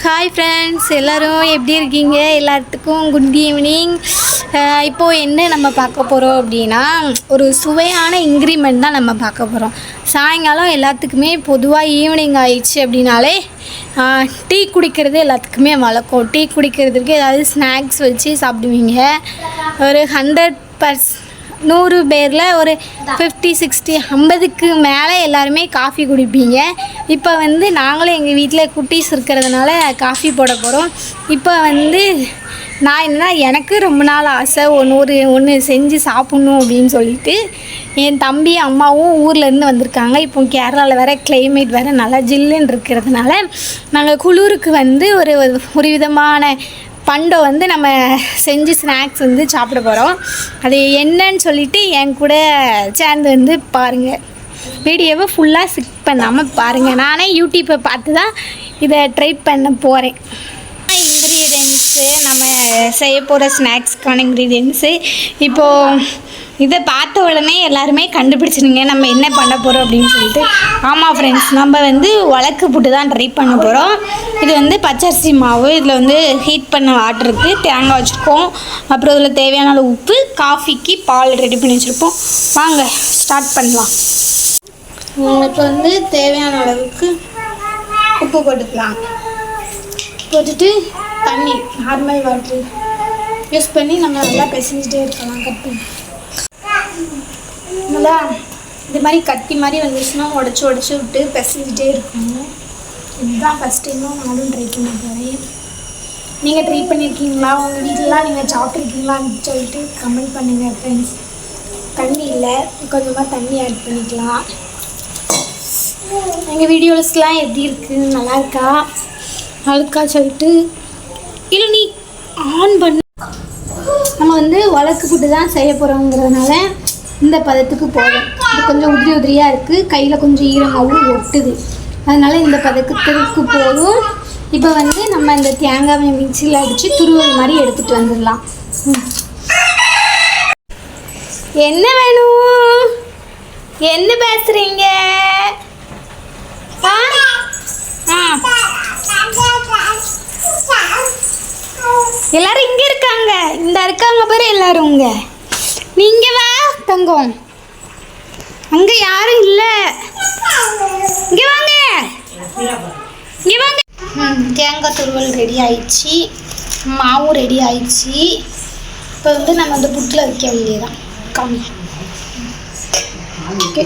Hi friends, எல்லோரும் எப்படி இருக்கீங்க? எல்லாத்துக்கும் குட் ஈவினிங். இப்போது என்ன நம்ம பார்க்க போகிறோம் அப்படின்னா, ஒரு சுவையான இன்க்ரிமெண்ட் தான் நம்ம பார்க்க போகிறோம். சாயங்காலம் எல்லாத்துக்குமே பொதுவாக ஈவினிங் ஆயிடுச்சு அப்படின்னாலே டீ குடிக்கிறது எல்லாத்துக்குமே வழக்கம். டீ குடிக்கிறதுக்கு ஏதாவது ஸ்நாக்ஸ் வச்சு சாப்பிடுவீங்க. ஒரு 100 பேரில் ஒரு 50, 60, 50க்கு மேலே எல்லாருமே காஃபி குடிப்பீங்க. இப்போ நாங்களும் எங்கள் வீட்டில் குட்டீஸ் இருக்கிறதுனால காஃபி போட போகிறோம். இப்போ நான் என்னென்னா, எனக்கு ரொம்ப நாள் ஆசை ஒன்று செஞ்சு சாப்பிட்ணும் அப்படின்னு சொல்லிட்டு என் தம்பி அம்மாவும் ஊர்லேருந்து வந்திருக்காங்க. இப்போ கேரளாவில் வேறு கிளைமேட் வேறு நல்லா ஜில்லுன்னு இருக்கிறதுனால நாங்கள் குளிருக்கு ஒரு விதமான பண்டம் நம்ம செஞ்சு ஸ்நாக்ஸ் சாப்பிட போகிறோம். அது என்னன்னு சொல்லிவிட்டு என் கூட சேர்ந்து பாருங்கள். வீடியோவை ஃபுல்லாக ஸ்கிப் பண்ணாமல் பாருங்கள். நானே யூடியூப்பை பார்த்து தான் இதை ட்ரை பண்ண போகிறேன். இன்க்ரீடியன்ட்ஸு நம்ம செய்ய போகிற ஸ்நாக்ஸ்க்கான இன்க்ரீடியன்ட்ஸு இப்போது இதை பார்த்த உடனே எல்லாருமே கண்டுபிடிச்சிருங்க நம்ம என்ன பண்ண போகிறோம் அப்படின்னு சொல்லிட்டு. ஆமாம் ஃப்ரெண்ட்ஸ், நம்ம உலக்கு புட்டு தான் ட்ரை பண்ண போகிறோம். இது பச்சரிசி மாவு, இதில் ஹீட் பண்ண வாட்டர் இருக்குது, தேங்காய் வச்சுருக்கோம், அப்புறம் இதில் தேவையான அளவு உப்பு, காஃபிக்கு பால் ரெடி பண்ணி வச்சுருப்போம். வாங்க ஸ்டார்ட் பண்ணலாம். இப்போ தேவையான அளவுக்கு உப்பு போட்டுக்கலாம். போட்டுட்டு தண்ணி, நார்மல் வாட்டர் யூஸ் பண்ணி நம்ம நல்லா பிசைஞ்சிட்டே இருக்கலாம். கட் பண்ணி நல்லா இது மாதிரி கட்டி மாதிரி வந்துச்சுன்னா உடச்சி விட்டு பிசைஞ்சிட்டே இருக்கணும். இதுதான் ஃபஸ்ட் டைமும் நானும் ட்ரை பண்ண போகிறேன். நீங்கள் ட்ரை பண்ணியிருக்கீங்களா? உங்கள் வீட்டிலலாம் நீங்கள் சாப்பிட்ருக்கீங்களான்னு சொல்லிட்டு கமெண்ட் பண்ணுங்கள் ஃப்ரெண்ட்ஸ். தண்ணி இல்லை, கொஞ்சமாக தண்ணி ஆட் பண்ணிக்கலாம். எங்கள் வீடியோஸ்லாம் எப்படி இருக்குது, நல்லா இருக்கா அழுக்கா சொல்லிட்டு இல்லை நீ ஆன் பண்ண. நம்ம உலக்கு புட்டு தான் செய்ய போகிறோங்கிறதுனால இந்த பதத்துக்கு போதும். இது கொஞ்சம் உதிரியாக இருக்குது, கையில் கொஞ்சம் ஈரமாகவும் ஒட்டுது, அதனால் இந்த பதத்துக்கு போதும். இப்போ நம்ம இந்த தேங்காவை மிக்சியில் அடித்து துருவல் மாதிரி எடுத்துகிட்டு வந்துடலாம். என்ன வேணும்? என்ன பேசுகிறீங்க? எல்லாரும் இங்கே இருக்காங்க, இந்த இருக்காங்க பாரு எல்லாரும். நீங்கள் வா தங்கம், அங்கே யாரும் இல்லை, இங்கே வாங்க இங்கே வாங்க. தேங்காய் துருவல் ரெடி ஆயிடுச்சு, மாவும் ரெடி ஆயிடுச்சு. இப்போ நம்ம அந்த புட்டில் வைக்க வேண்டியதான். காமி ஓகே.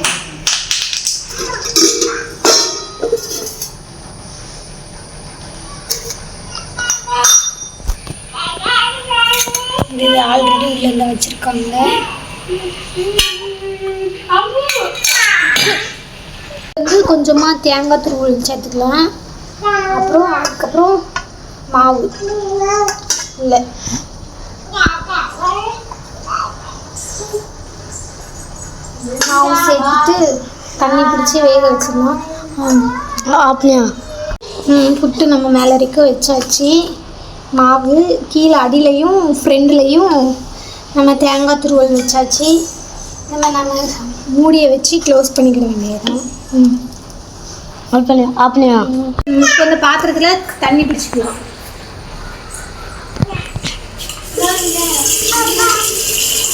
இது ஆல்ரெடி உள்ளே வச்சுருக்காங்க. கொஞ்சமாக தேங்காய் துருவல் சேர்த்துக்கலாம். அதுக்கப்புறம் மாவு இல்லை, மாவு சேர்த்துட்டு தண்ணி பிடிச்சி வேக வச்சிடலாம். அப்படியா? புட்டு நம்ம மேலே வரைக்கும் வச்சாச்சு. மாவு கீழே அடியிலையும் ஃப்ரெண்ட்லேயும் நம்ம தேங்காய் துருவல் வச்சாச்சு. நம்ம மூடியை வச்சு க்ளோஸ் பண்ணிக்கிட வேண்டியதுதான். அப்படியா? இப்போ இந்த பாத்திரத்தில் தண்ணி பிடிச்சிக்கலாம்.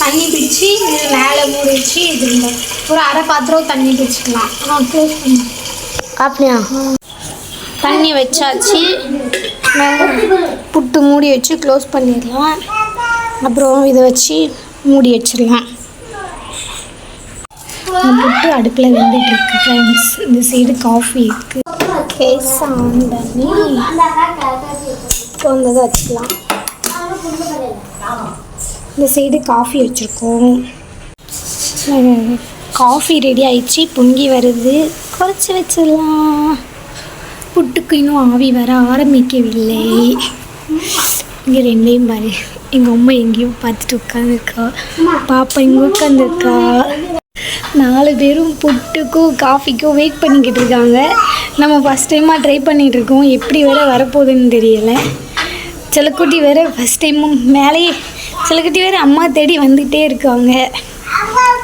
தண்ணி பிடிச்சி மேலே மூடி வச்சு இது ஒரு அரை பாத்திரம் தண்ணி பிடிச்சிக்கலாம். க்ளோஸ் பண்ணி அப்படியா? தண்ணி வச்சாச்சு. புட்டு மூடி வச்சு க்ளோஸ் பண்ணிடலாம். அப்புறம் இதை வச்சு மூடி வச்சிடலாம். புட்டு அடுப்பில் வெந்துட்டுருக்கு ஃப்ரெண்ட்ஸ். இந்த சைடு காஃபி இருக்குது. கேஸ் ஆன் பண்ணி இப்போ வந்ததை வச்சுக்கலாம். இந்த சைடு காஃபி வச்சுருக்கோம். காஃபி ரெடி ஆயிடுச்சு, பொங்கி வருது. குறைச்சி வச்சிடலாம். புட்டுக்கு இன்னும் ஆவி வர ஆரம்பிக்கவில்லை. இங்கே ரெண்டையும் பாரு, எங்கள் அம்மா எங்கேயோ பார்த்துட்டு உட்காந்துருக்கா, பாப்பா இங்கே உட்காந்துருக்கா. 4 பேரும் புட்டுக்கும் காஃபிக்கும் வெயிட் பண்ணிக்கிட்டு இருக்காங்க. நம்ம ஃபஸ்ட் டைமாக ட்ரை பண்ணிகிட்ருக்கோம். எப்படி வேறு வரப்போகுதுன்னு தெரியலை. சிலக்குட்டி வேறு ஃபஸ்ட் டைமும் மேலேயே சிலக்குட்டி வேறு அம்மா தேடி வந்துகிட்டே இருக்காங்க.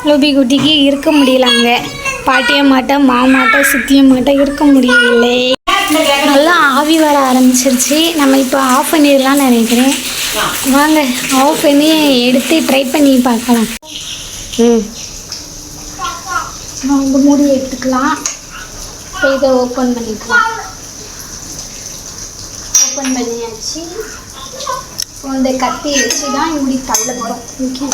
லூபி குட்டிக்கு இருக்க முடியலாங்க. பாட்டிய மாட்டா மாமாட்டா சுத்திய மாட்டா இருக்க முடியவில்லை. நல்லா ஆவி வர ஆரம்பிச்சிருச்சு. நம்ம இப்போ ஆஃப் பண்ணிடலாம்னு நினைக்கிறேன். வாங்க ஆஃப் பண்ணி எடுத்து ட்ரை பண்ணி பார்க்கலாம். நம்ம மூடி எடுத்துக்கலாம். இப்போ இதை ஓப்பன் பண்ணிக்கலாம். ஓப்பன் பண்ணியாச்சு. இப்போ இந்த கத்தி வச்சு தான் இப்படி தள்ள போகிறோம். ஓகே,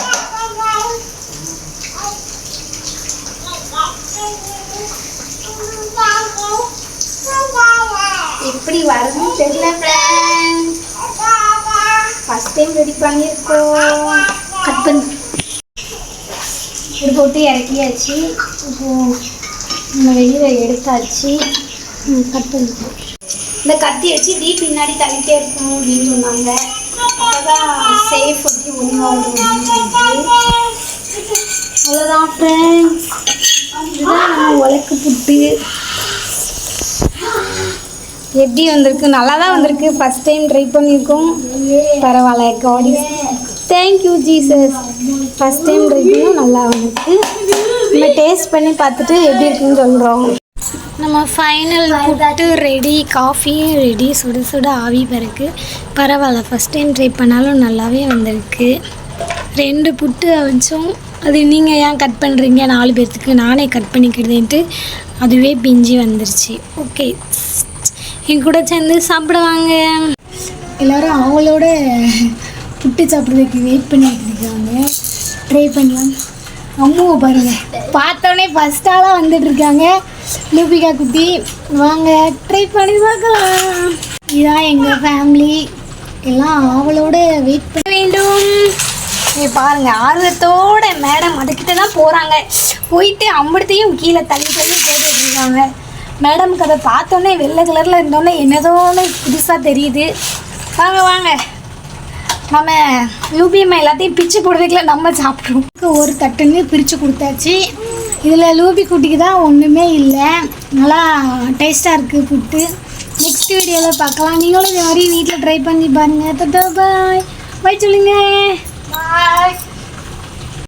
எப்படி வரணும் தெரியல ஃப்ரெண்ட்ஸ். ஃபஸ்ட் டைம் ரெடி பண்ணியிருக்கோம். கட் பண்ணி இது போட்டு இறக்கியாச்சு. இப்போது நம்ம வெளியில் எடுத்தாச்சு. கட் பண்ணிக்கலாம். இந்த கத்தி வச்சு இப்படி பின்னாடி தள்ளிட்டே இருக்கணும் அப்படின்னு சொன்னாங்க. அப்போதான் சேஃப் அப்படி ஒன்றாகும் அப்படின்னு சொல்லிட்டு. அவ்வளோதான் ஃப்ரெண்ட்ஸ். இதுதான் நம்ம உலக்கு புட்டு. எப்படி வந்திருக்கு? நல்லா தான் வந்திருக்கு. ஃபஸ்ட் டைம் ட்ரை பண்ணியிருக்கோம். பரவாயில்ல. God is thank you Jesus. First time try பண்ணால் நல்லா வந்திருக்கு. நம்ம டேஸ்ட் பண்ணி பார்த்துட்டு எப்படி இருக்குன்னு சொல்கிறோம். நம்ம ஃபைனல் புட்டு ரெடி. காஃபியும் ரெடி. சுட சுட ஆவி பிறகு பரவாயில்ல. ஃபஸ்ட் டைம் ட்ரை பண்ணாலும் நல்லாவே வந்திருக்கு. 2 புட்டு வச்சோம். அது நீங்கள் ஏன் கட் பண்ணுறீங்க 4 பேர்த்துக்கு, நானே கட் பண்ணிக்கிறதுன்ட்டு அதுவே பிஞ்சு வந்துருச்சு. ஓகே, என் கூட சேர்ந்து சாப்பிடுவாங்க. எல்லோரும் அவங்களோட புட்டு சாப்பிட்றதுக்கு வெயிட் பண்ணிட்டு இருக்காங்க. ட்ரை பண்ணலாம். அம்மாவை பாருங்கள், பார்த்தோன்னே ஃபஸ்ட் ஆளாக வந்துட்டுருக்காங்க. லூபிகா குட்டி வாங்க ட்ரை பண்ணி பார்க்கலாம். இதுதான் எங்கள் ஃபேமிலி. எல்லாம் அவளோட வெயிட் பண்ண வேண்டும். பாருங்கள், ஆர்வத்தோட மேடம் அதுக்கிட்ட தான் போகிறாங்க. போயிட்டு அம்படத்தையும் கீழே தள்ளி போட்டுட்ருக்காங்க. மேடமுக்கு அதை பார்த்தோன்னே வெள்ளை கலரில் இருந்தோன்னே என்னதோன்னு புதுசாக தெரியுது. வாங்க வாங்க, நம்ம லூபியம்மா எல்லாத்தையும் பிச்சு போடுறதுக்குள்ள நம்ம சாப்பிட்ருவோம். ஒரு தட்டுன்னு பிரித்து கொடுத்தாச்சு. இதில் லூபி குட்டிக்கு தான் ஒன்றுமே இல்லை. நல்லா டேஸ்ட்டாக இருக்குது புட்டு. நெக்ஸ்ட் வீடியோவில் பார்க்கலாம். நீங்களும் இந்த மாதிரி வீட்டில் ட்ரை பண்ணி பாருங்கள். பாய் பாய் சொல்லுங்கள். பாய்.